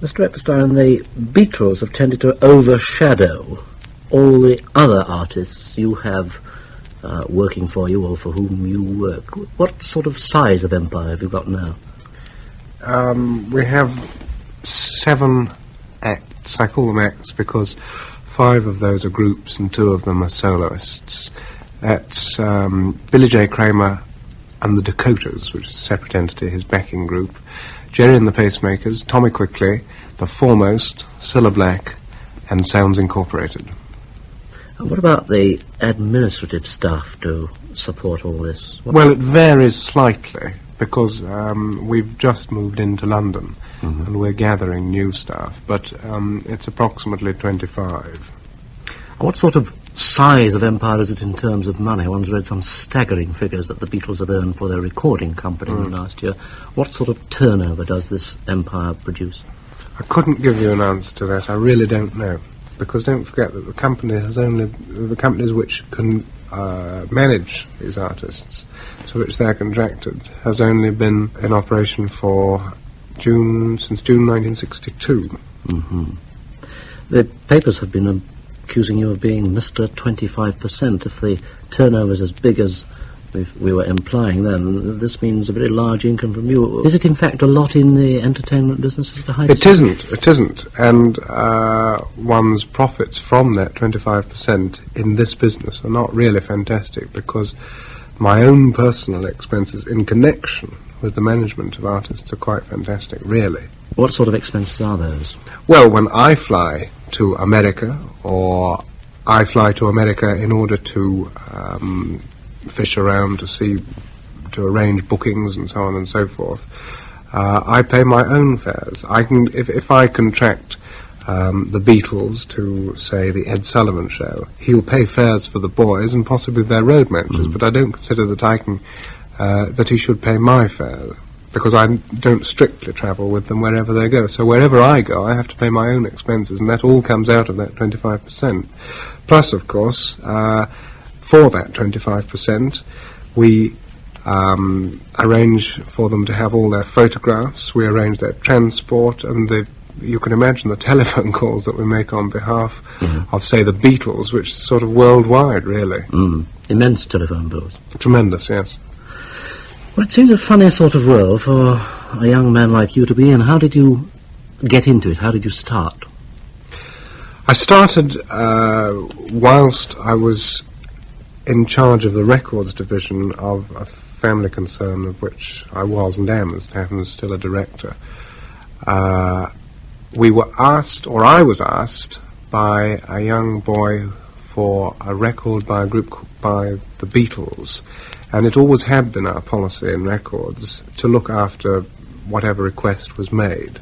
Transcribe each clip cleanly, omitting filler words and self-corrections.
Mr. Epstein, the Beatles have tended to overshadow all the other artists you have working for you or for whom you work. What sort of size of empire have you got now? We have 7 acts. I call them acts because 5 of those are groups and 2 of them are soloists. That's Billy J. Kramer and the Dakotas, which is a separate entity, his backing group, Jerry and the Pacemakers, Tommy Quickly, The Foremost, Cilla Black, and Sounds Incorporated. And what about the administrative staff to support all this? Well, it varies slightly, because we've just moved into London, and we're gathering new staff, but it's approximately 25. What sort of size of empire is it in terms of money? One's read some staggering figures that the Beatles have earned for their recording company in the last year. What sort of turnover does this empire produce? I couldn't give you an answer to that. I really don't know, because don't forget that the companies which can manage these artists, to which they're contracted, has only been in operation since June 1962. The papers have been accusing you of being Mr. 25%. If the turnover is as big as we were implying then, this means a very large income from you. Is it in fact a lot in the entertainment business? It isn't. And one's profits from that 25% in this business are not really fantastic, because my own personal expenses in connection with the management of artists are quite fantastic, really. What sort of expenses are those? Well, when I fly to America, or I fly to America in order to fish around to arrange bookings and so on and so forth, I pay my own fares. If I contract the Beatles to, say, the Ed Sullivan Show, he'll pay fares for the boys and possibly their road managers, but I don't consider that he should pay my fare, because I don't strictly travel with them wherever they go. So wherever I go, I have to pay my own expenses, and that all comes out of that 25%. Plus, of course, for that 25%, we arrange for them to have all their photographs, we arrange their transport, and you can imagine the telephone calls that we make on behalf of, say, the Beatles, which is sort of worldwide, really. Immense telephone bills. Tremendous, yes. Well, it seems a funny sort of world for a young man like you to be in. How did you get into it? How did you start? I started whilst I was in charge of the records division of a family concern of which I was and am, as it happens, still a director. We were asked, or I was asked, by a young boy for a record by a group by the Beatles, and it always had been our policy in records to look after whatever request was made.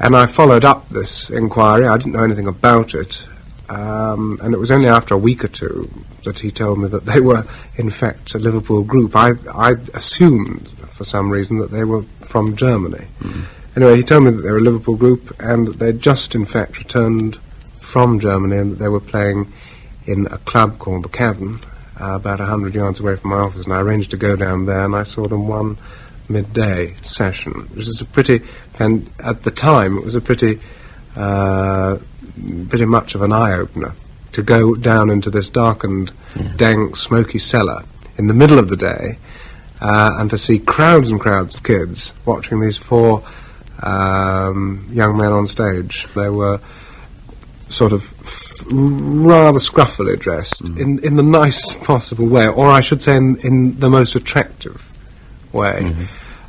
And I followed up this inquiry. I didn't know anything about it, and it was only after a week or two that he told me that they were, in fact, a Liverpool group. I assumed, for some reason, that they were from Germany. Anyway, he told me that they were a Liverpool group, and that they'd just, in fact, returned from Germany, and that they were playing in a club called the Cavern, about 100 yards away from my office, and I arranged to go down there, and I saw them one midday session, which is at the time, it was a pretty much of an eye-opener, to go down into this darkened, dank, smoky cellar in the middle of the day, and to see crowds and crowds of kids watching these 4 young men on stage. They were sort of rather scruffily dressed in the nicest possible way, or I should say in the most attractive way.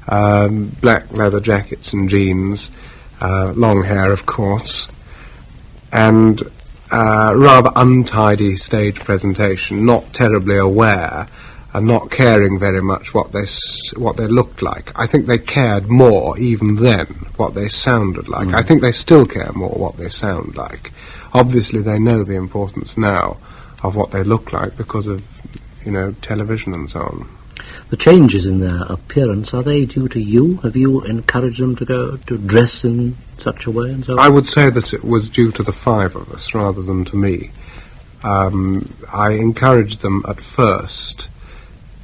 Black leather jackets and jeans, long hair, of course, and rather untidy stage presentation, not terribly aware and not caring very much what they looked like. I think they cared more even then what they sounded like. I think they still care more what they sound like. Obviously they know the importance now of what they look like because of, television and so on. The changes in their appearance, are they due to you? Have you encouraged them to dress in such a way and so on? I would say that it was due to the 5 of us rather than to me. I encouraged them at first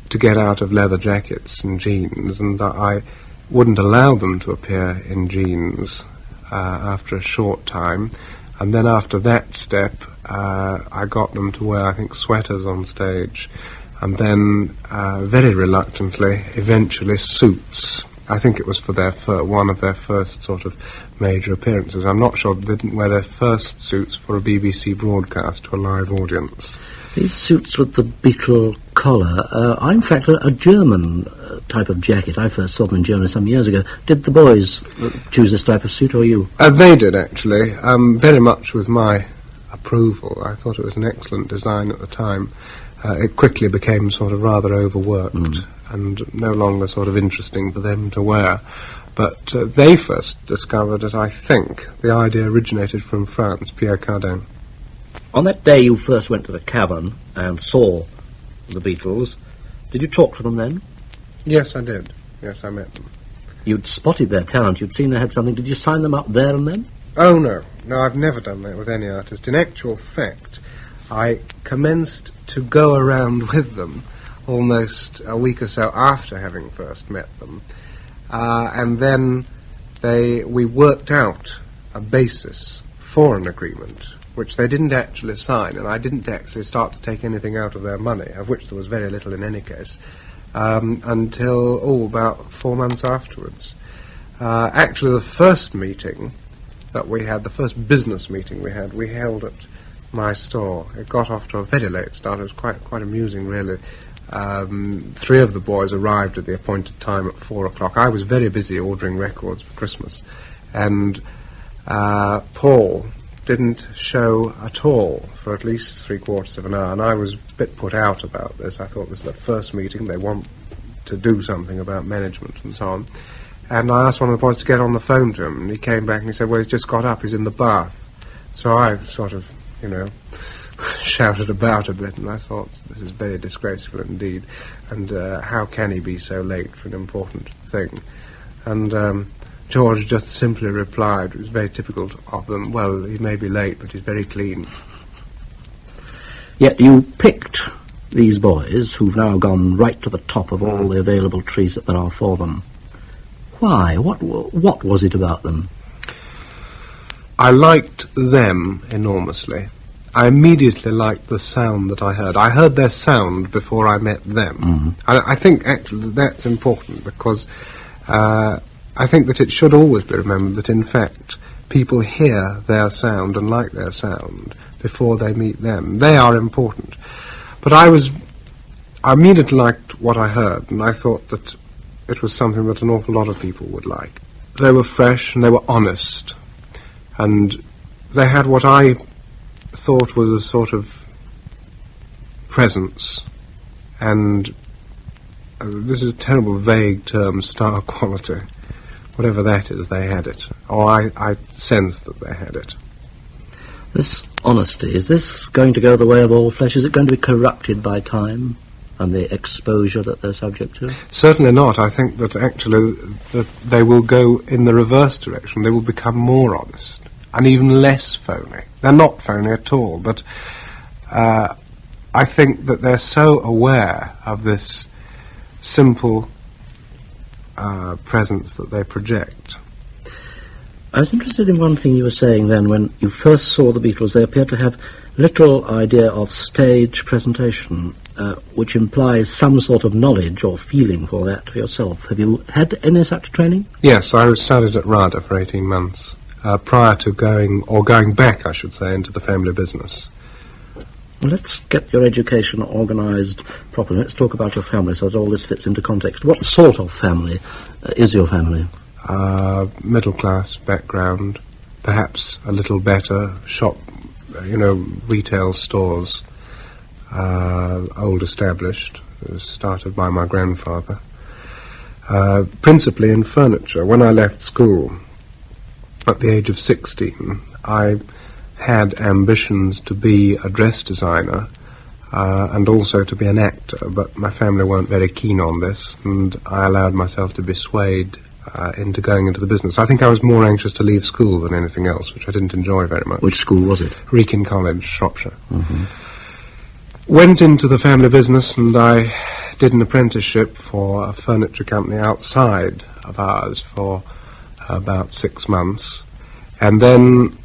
to get out of leather jackets and jeans, and that I wouldn't allow them to appear in jeans after a short time, and then after that step, I got them to wear, I think, sweaters on stage, and then very reluctantly, eventually, suits. I think it was for their one of their first sort of major appearances. I'm not sure they didn't wear their first suits for a BBC broadcast to a live audience. These suits with the Beatle collar are in fact a German type of jacket. I first saw them in Germany some years ago. Did the boys choose this type of suit, or you? They did, actually, very much with my approval. I thought it was an excellent design at the time. It quickly became sort of rather overworked and no longer sort of interesting for them to wear. But they first discovered it, I think. The idea originated from France, Pierre Cardin. On that day you first went to the cavern and saw the Beatles, did you talk to them then? Yes, I did. Yes, I met them. You'd spotted their talent, you'd seen they had something. Did you sign them up there and then? Oh, no. No, I've never done that with any artist. In actual fact, I commenced to go around with them almost a week or so after having first met them. And then we worked out a basis for an agreement, which they didn't actually sign, and I didn't actually start to take anything out of their money, of which there was very little in any case, until, about 4 months afterwards. Actually, the first meeting that we had, the first business meeting we held at my store. It got off to a very late start. It was quite amusing, really. 3 of the boys arrived at the appointed time at 4 o'clock. I was very busy ordering records for Christmas, and Paul didn't show at all for at least 3/4 of an hour, and I was a bit put out about this. I thought this is the first meeting, they want to do something about management and so on. And I asked one of the boys to get on the phone to him, and he came back and he said, well, he's just got up, he's in the bath. So I sort of, shouted about a bit, and I thought, this is very disgraceful indeed, and how can he be so late for an important thing? And George just simply replied, it was very typical of them, well, he may be late, but he's very clean. Yet you picked these boys, who've now gone right to the top of all the available trees that there are for them. Why? What was it about them? I liked them enormously. I immediately liked the sound that I heard. I heard their sound before I met them. I think, actually, that's important, because I think that it should always be remembered that, in fact, people hear their sound and like their sound before they meet them. They are important. But I immediately liked what I heard, and I thought that it was something that an awful lot of people would like. They were fresh and they were honest, and they had what I thought was a sort of presence, and this is a terrible vague term, star quality. Whatever that is, they had it. Or I sensed that they had it. This honesty, is this going to go the way of all flesh? Is it going to be corrupted by time and the exposure that they're subject to? Certainly not. I think that actually that they will go in the reverse direction. They will become more honest and even less phony. They're not phony at all, but I think that they're so aware of this simple presence that they project. I was interested in one thing you were saying then. When you first saw the Beatles, they appeared to have little idea of stage presentation, which implies some sort of knowledge or feeling for that for yourself. Have you had any such training? Yes, I studied at RADA for 18 months, prior to going back, I should say, into the family business. Well, let's get your education organised properly. Let's talk about your family so that all this fits into context. What sort of family is your family? Middle-class background, perhaps a little better, shop, retail stores, old established, started by my grandfather, principally in furniture. When I left school at the age of 16, I had ambitions to be a dress designer and also to be an actor, but my family weren't very keen on this, and I allowed myself to be swayed into going into the business. I think I was more anxious to leave school than anything else, which I didn't enjoy very much. Which school was it? Wrekin College, Shropshire. Went into the family business, and I did an apprenticeship for a furniture company outside of ours for about 6 months, and then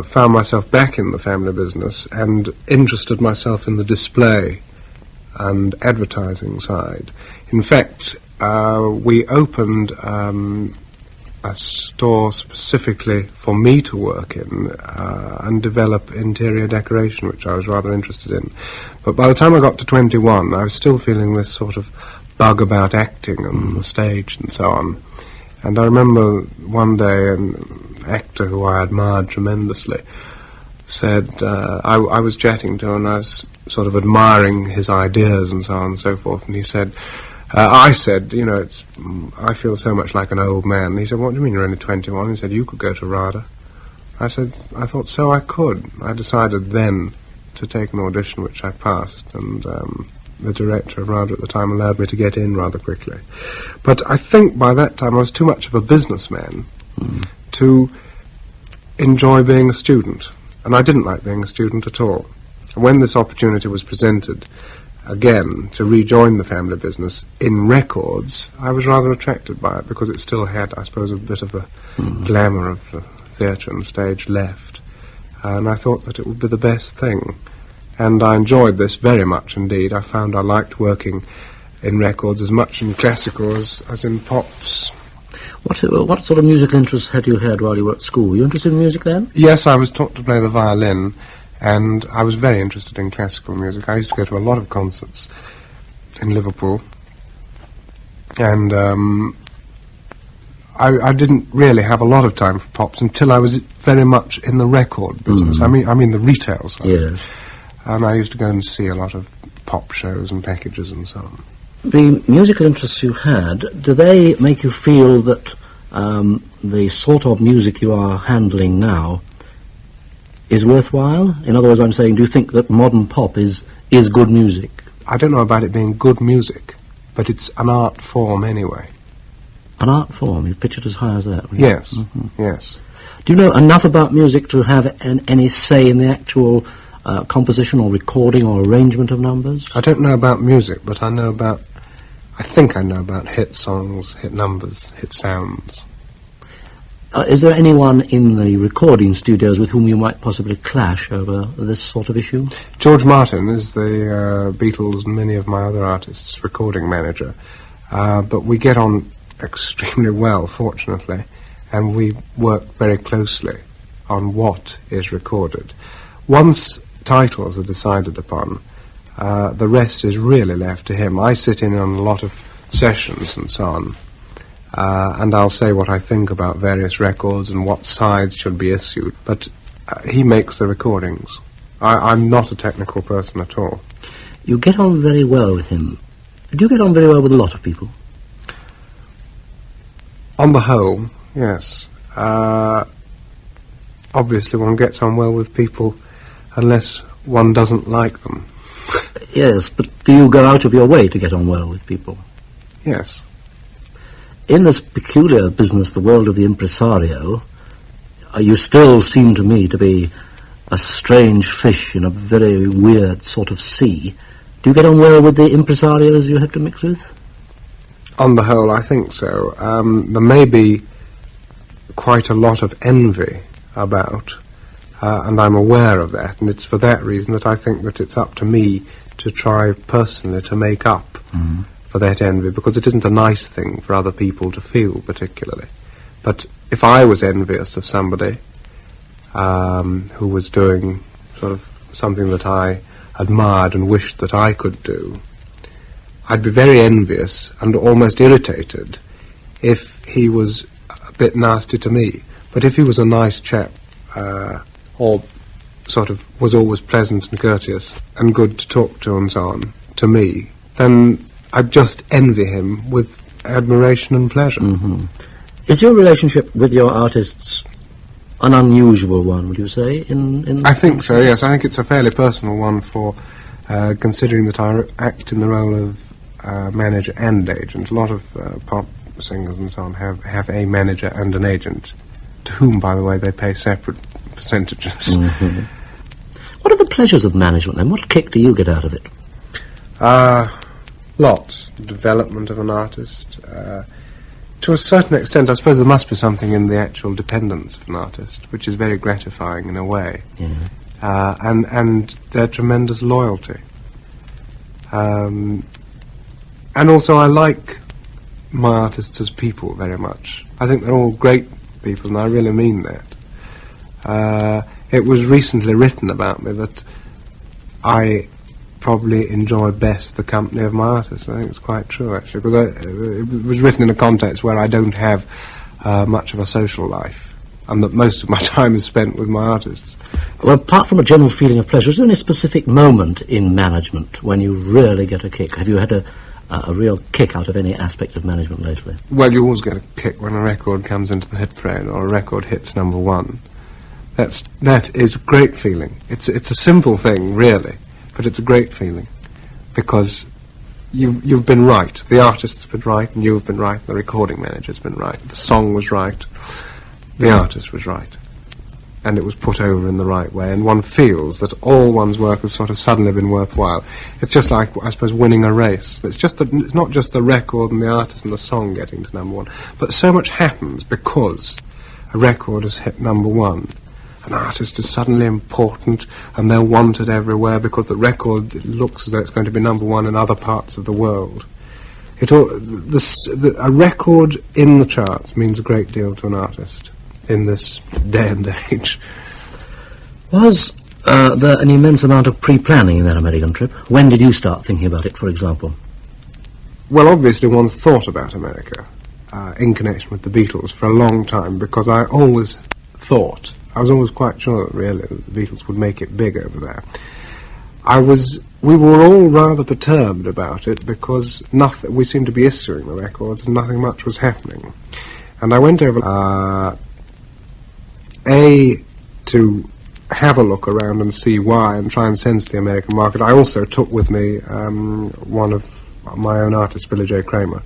found myself back in the family business and interested myself in the display and advertising side. In fact, we opened a store specifically for me to work in and develop interior decoration, which I was rather interested in. But by the time I got to 21, I was still feeling this sort of bug about acting and the stage and so on. And I remember one day an actor who I admired tremendously said, I was chatting to him and I was sort of admiring his ideas and so on and so forth, and he said, I said, you know, I feel so much like an old man. And he said, what do you mean you're only 21? He said, you could go to RADA. I said, I thought so I could. I decided then to take an audition, which I passed, and the director of RADA at the time allowed me to get in rather quickly. But I think by that time I was too much of a businessman to enjoy being a student, and I didn't like being a student at all. And when this opportunity was presented again to rejoin the family business in records, I was rather attracted by it because it still had, I suppose, a bit of the glamour of the theatre and stage left, and I thought that it would be the best thing. And I enjoyed this very much indeed. I found I liked working in records as much in classical as in pops. What sort of musical interests had you had while you were at school? Were you interested in music then? Yes, I was taught to play the violin, and I was very interested in classical music. I used to go to a lot of concerts in Liverpool, and I didn't really have a lot of time for pops until I was very much in the record business. I mean the retail side. Yes. And I used to go and see a lot of pop shows and packages and so on. The musical interests you had, do they make you feel that the sort of music you are handling now is worthwhile? In other words, I'm saying, do you think that modern pop is good music? I don't know about it being good music, but it's an art form anyway. An art form? You pitch it as high as that? Really? Yes, yes. Do you know enough about music to have any say in the actual composition or recording or arrangement of numbers? I don't know about music, but I think I know about hit songs, hit numbers, hit sounds. Is there anyone in the recording studios with whom you might possibly clash over this sort of issue? George Martin is the Beatles and many of my other artists' recording manager, but we get on extremely well, fortunately, and we work very closely on what is recorded. Once titles are decided upon, the rest is really left to him. I sit in on a lot of sessions and so on, and I'll say what I think about various records and what sides should be issued, but he makes the recordings. I'm not a technical person at all. You get on very well with him. Do you get on very well with a lot of people? On the whole, yes. Obviously one gets on well with people unless one doesn't like them. Yes, but do you go out of your way to get on well with people? Yes. In this peculiar business, the world of the impresario, you still seem to me to be a strange fish in a very weird sort of sea. Do you get on well with the impresarios you have to mix with? On the whole, I think so. There may be quite a lot of envy about, and I'm aware of that, and it's for that reason that I think that it's up to me to try personally to make up for that envy, because it isn't a nice thing for other people to feel particularly. But if I was envious of somebody who was doing sort of something that I admired and wished that I could do, I'd be very envious and almost irritated if he was a bit nasty to me. But if he was a nice chap, or sort of was always pleasant and courteous and good to talk to and so on, to me, then I'd just envy him with admiration and pleasure. Is your relationship with your artists an unusual one, would you say? I think so, yes. I think it's a fairly personal one for considering that I act in the role of manager and agent. A lot of pop singers and so on have a manager and an agent, to whom, by the way, they pay separate percentages. What are the pleasures of management then? What kick do you get out of it? Lots. The development of an artist, To a certain extent, I suppose there must be something in the actual dependence of an artist, which is very gratifying in a way, and their tremendous loyalty. And also, I like my artists as people very much. I think they're all great people, and I really mean that. It was recently written about me that I probably enjoy best the company of my artists. I think it's quite true, actually, because it was written in a context where I don't have much of a social life, and that most of my time is spent with my artists. Well, apart from a general feeling of pleasure, is there any specific moment in management when you really get a kick? Have you had a real kick out of any aspect of management lately? Well, you always get a kick when a record comes into the hit parade or a record hits number one. That is a great feeling. It's a simple thing, really, but it's a great feeling because you've been right. The artist's been right, and you've been right. The recording manager's been right. The song was right. The artist was right, and it was put over in the right way. And one feels that all one's work has sort of suddenly been worthwhile. It's just like, I suppose, winning a race. It's not just the record and the artist and the song getting to number one, but so much happens because a record has hit number one. An artist is suddenly important, and they're wanted everywhere because the record looks as though it's going to be number one in other parts of the world. A record in the charts means a great deal to an artist in this day and age. Was there an immense amount of pre-planning in that American trip? When did you start thinking about it, for example? Well, obviously one's thought about America in connection with the Beatles for a long time, because I was always quite sure that really the Beatles would make it big over there. We were all rather perturbed about it because we seemed to be issuing the records and nothing much was happening. And I went over to have a look around and see why and try and sense the American market. I also took with me one of my own artists, Billy J. Kramer,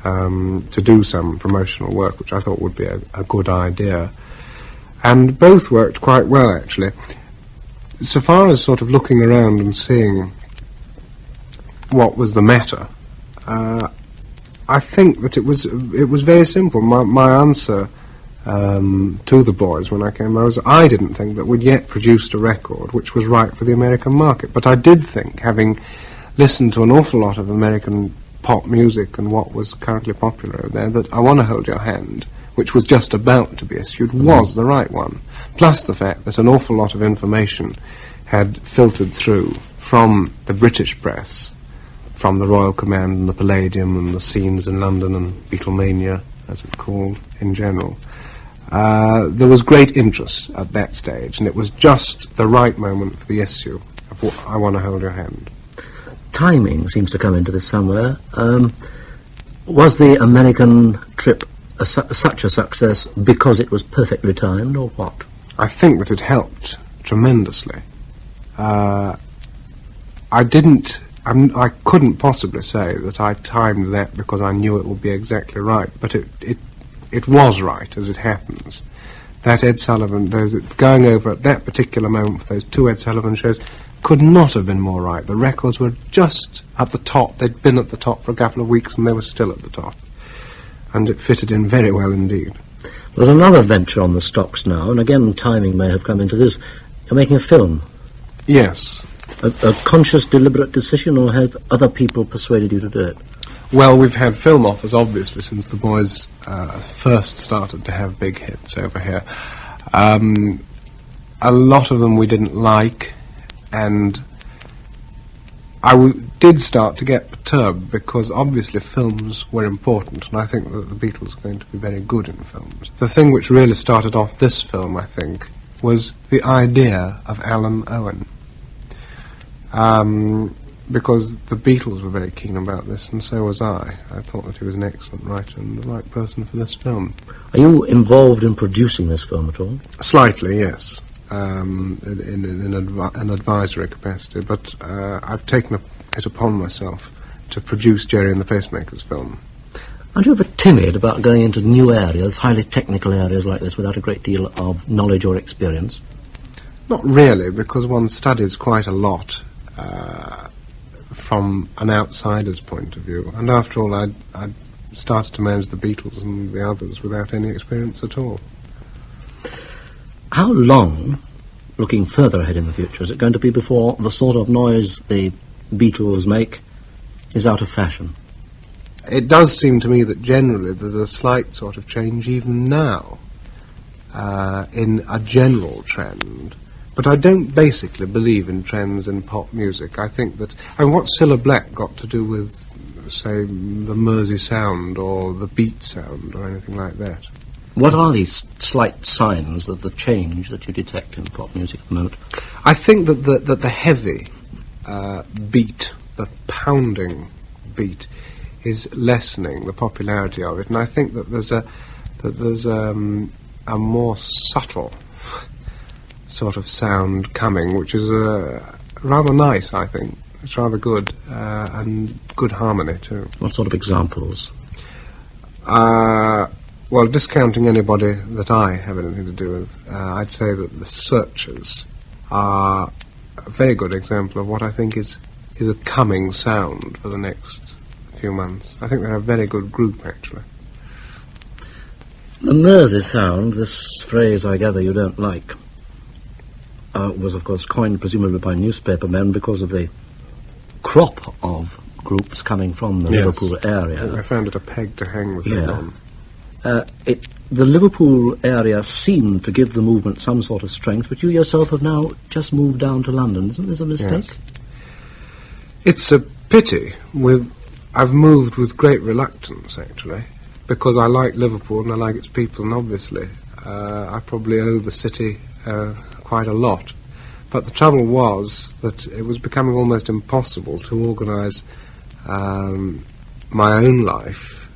to do some promotional work, which I thought would be a good idea. And both worked quite well, actually. So far as sort of looking around and seeing what was the matter, I think that it was very simple. My answer to the boys when I came I didn't think that we'd yet produced a record which was right for the American market. But I did think, having listened to an awful lot of American pop music and what was currently popular there, that I Want to Hold Your Hand, which was just about to be issued, was the right one. Plus the fact that an awful lot of information had filtered through from the British press, from the Royal Command and the Palladium and the scenes in London and Beatlemania, as it's called in general. There was great interest at that stage, and it was just the right moment for the issue of I Want to Hold Your Hand. Timing seems to come into this somewhere. Was the American trip such a success because it was perfectly timed, or what? I think that it helped tremendously. I couldn't possibly say that I timed that because I knew it would be exactly right, but it was right, as it happens. That Ed Sullivan, going over at that particular moment for those two Ed Sullivan shows, could not have been more right. The records were just at the top. They'd been at the top for a couple of weeks, and they were still at the top. And it fitted in very well indeed. There's another venture on the stocks now, and again timing may have come into this. You're making a film. Yes. A conscious, deliberate decision, or have other people persuaded you to do it? Well, we've had film offers, obviously, since the boys first started to have big hits over here. A lot of them we didn't like, and I did start to get perturbed because obviously films were important, and I think that the Beatles are going to be very good in films. The thing which really started off this film, I think, was the idea of Alan Owen. Because the Beatles were very keen about this, and so was I. I thought that he was an excellent writer and the right person for this film. Are you involved in producing this film at all? Slightly, yes. In an advisory capacity, but I've taken it upon myself to produce Jerry and the Pacemakers film. Aren't you ever timid about going into new areas, highly technical areas like this, without a great deal of knowledge or experience? Not really, because one studies quite a lot from an outsider's point of view, and after all, started to manage the Beatles and the others without any experience at all. How long, looking further ahead in the future, is it going to be before the sort of noise the Beatles make is out of fashion? It does seem to me that generally there's a slight sort of change even now in a general trend. But I don't basically believe in trends in pop music. I think that... what's Cilla Black got to do with, say, the Mersey sound or the beat sound or anything like that? What are these slight signs of the change that you detect in pop music at the moment? I think that the heavy beat, the pounding beat, is lessening the popularity of it, and I think that there's a more subtle sort of sound coming, which is rather nice, I think. It's rather good, and good harmony too. What sort of examples? Well, discounting anybody that I have anything to do with, I'd say that the Searchers are a very good example of what I think is a coming sound for the next few months. I think they're a very good group, actually. The Mersey sound, this phrase I gather you don't like, was of course coined presumably by newspaper men because of the crop of groups coming from the Liverpool area. I found it a peg to hang with them on. The Liverpool area seemed to give the movement some sort of strength, but you yourself have now just moved down to London. Isn't this a mistake? Yes. It's a pity. I've moved with great reluctance, actually, because I like Liverpool and I like its people, and obviously I probably owe the city quite a lot. But the trouble was that it was becoming almost impossible to organise my own life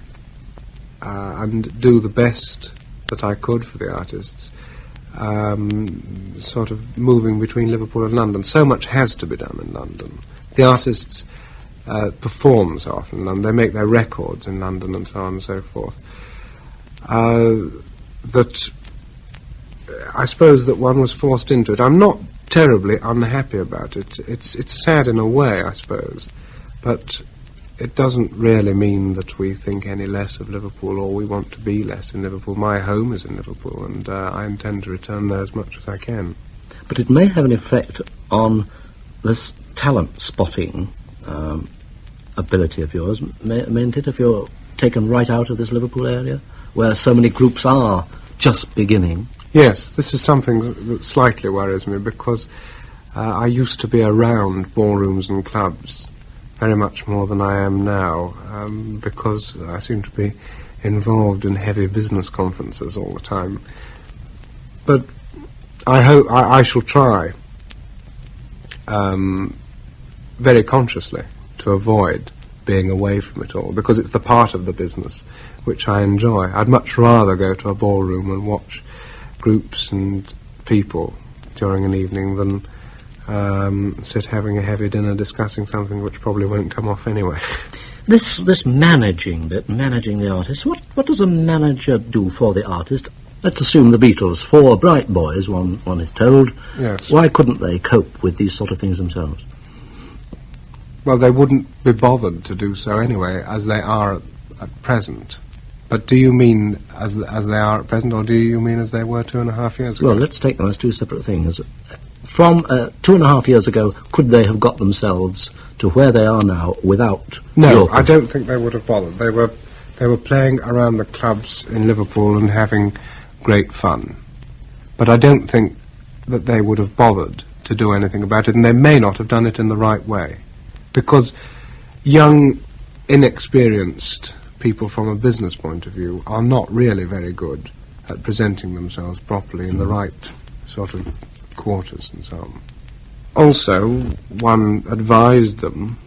and do the best that I could for the artists, sort of moving between Liverpool and London. So much has to be done in London. The artists perform so often in London, they make their records in London and so on and so forth, that I suppose that one was forced into it. I'm not terribly unhappy about it. It's sad in a way, I suppose, but it doesn't really mean that we think any less of Liverpool or we want to be less in Liverpool. My home is in Liverpool, and I intend to return there as much as I can. But it may have an effect on this talent spotting ability of yours, mayn't it, if you're taken right out of this Liverpool area, where so many groups are just beginning? Yes, this is something that slightly worries me, because I used to be around ballrooms and clubs very much more than I am now, because I seem to be involved in heavy business conferences all the time. But I hope I shall try very consciously to avoid being away from it all, because it's the part of the business which I enjoy. I'd much rather go to a ballroom and watch groups and people during an evening than sit having a heavy dinner discussing something which probably won't come off anyway. This managing bit, managing the artist, what does a manager do for the artist? Let's assume the Beatles, 4 bright boys, one is told. Yes. Why couldn't they cope with these sort of things themselves? Well, they wouldn't be bothered to do so anyway, as they are at present. But do you mean as they are at present, or do you mean as they were 2.5 years ago? Well, let's take them as two separate things. From 2.5 years ago, could they have got themselves to where they are now without... No, I don't think they would have bothered. They were playing around the clubs in Liverpool and having great fun. But I don't think that they would have bothered to do anything about it, and they may not have done it in the right way. Because young, inexperienced people from a business point of view are not really very good at presenting themselves properly in the right sort of quarters and so on. Also, one advised them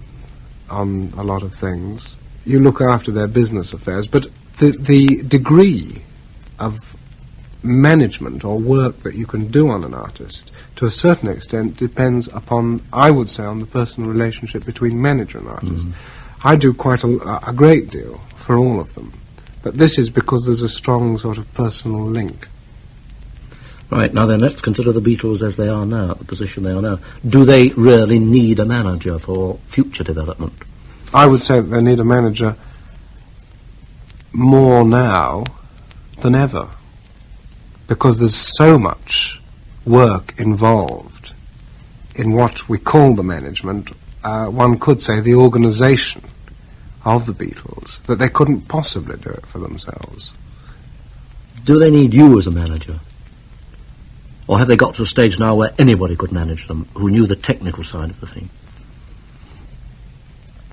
on a lot of things. You look after their business affairs, but the degree of management or work that you can do on an artist, to a certain extent, depends upon, I would say, on the personal relationship between manager and artist. I do quite a great deal for all of them, but this is because there's a strong sort of personal link. Right, now then, let's consider the Beatles as they are now, the position they are now. Do they really need a manager for future development? I would say that they need a manager more now than ever, because there's so much work involved in what we call the management, one could say the organisation of the Beatles, that they couldn't possibly do it for themselves. Do they need you as a manager? Or have they got to a stage now where anybody could manage them, who knew the technical side of the thing?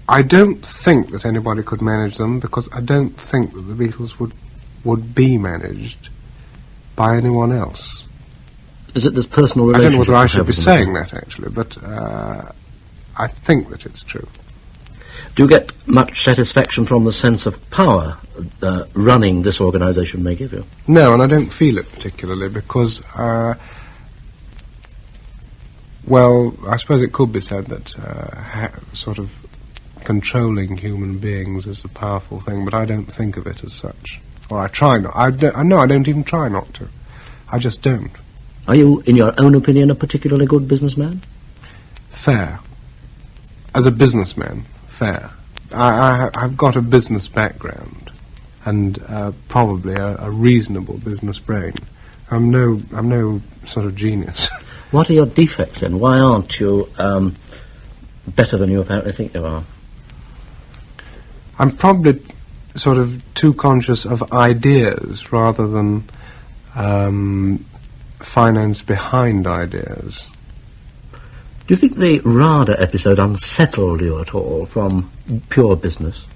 I don't think that anybody could manage them, because I don't think that the Beatles would be managed by anyone else. Is it this personal I relationship? don't know whether I you should have be with them? saying that, actually, but I think that it's true. Do you get much satisfaction from the sense of power running this organisation may give you? No, and I don't feel it particularly, because, well, I suppose it could be said that sort of controlling human beings is a powerful thing, but I don't think of it as such. Or I try not. I don't even try not to. I just don't. Are you, in your own opinion, a particularly good businessman? Fair. As a businessman, fair. I've got a business background, and probably a reasonable business brain. I'm no sort of genius. What are your defects then? Why aren't you better than you apparently think you are? I'm probably sort of too conscious of ideas rather than finance behind ideas. Do you think the RADA episode unsettled you at all from pure business?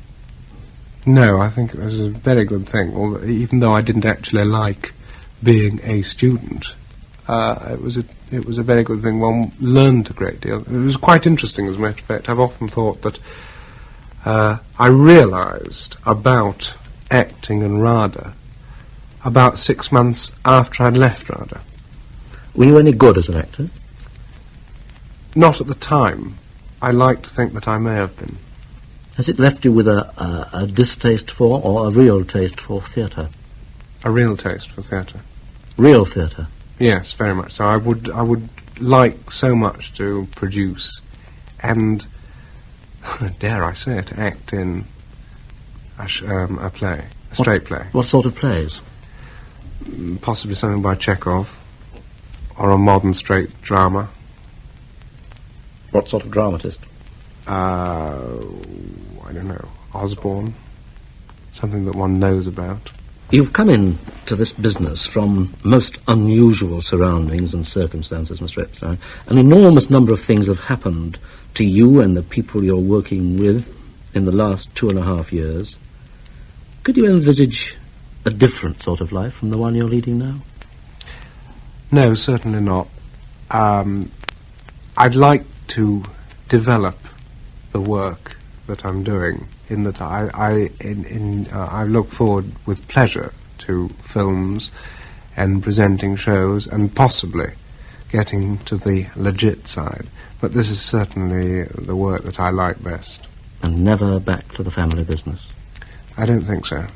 No, I think it was a very good thing, even though I didn't actually like being a student. It was a very good thing. One learned a great deal. It was quite interesting, as a matter of fact. I've often thought that I realised about acting and RADA about 6 months after I'd left RADA. Were you any good as an actor? Not at the time. I like to think that I may have been. Has it left you with a distaste for, or a real taste for theatre? A real taste for theatre. Real theatre? Yes, very much so. I would like so much to produce and, dare I say it, act in a play, a straight play. What sort of plays? Possibly something by Chekhov, or a modern straight drama. What sort of dramatist? I don't know, Osborne, something that one knows about. You've come into this business from most unusual surroundings and circumstances, Mr. Epstein. An enormous number of things have happened to you and the people you're working with in the last 2.5 years. Could you envisage a different sort of life from the one you're leading now? No, certainly not. I'd like to develop the work that I'm doing. In that I look forward with pleasure to films and presenting shows and possibly getting to the legit side. But this is certainly the work that I like best. And never back to the family business? I don't think so.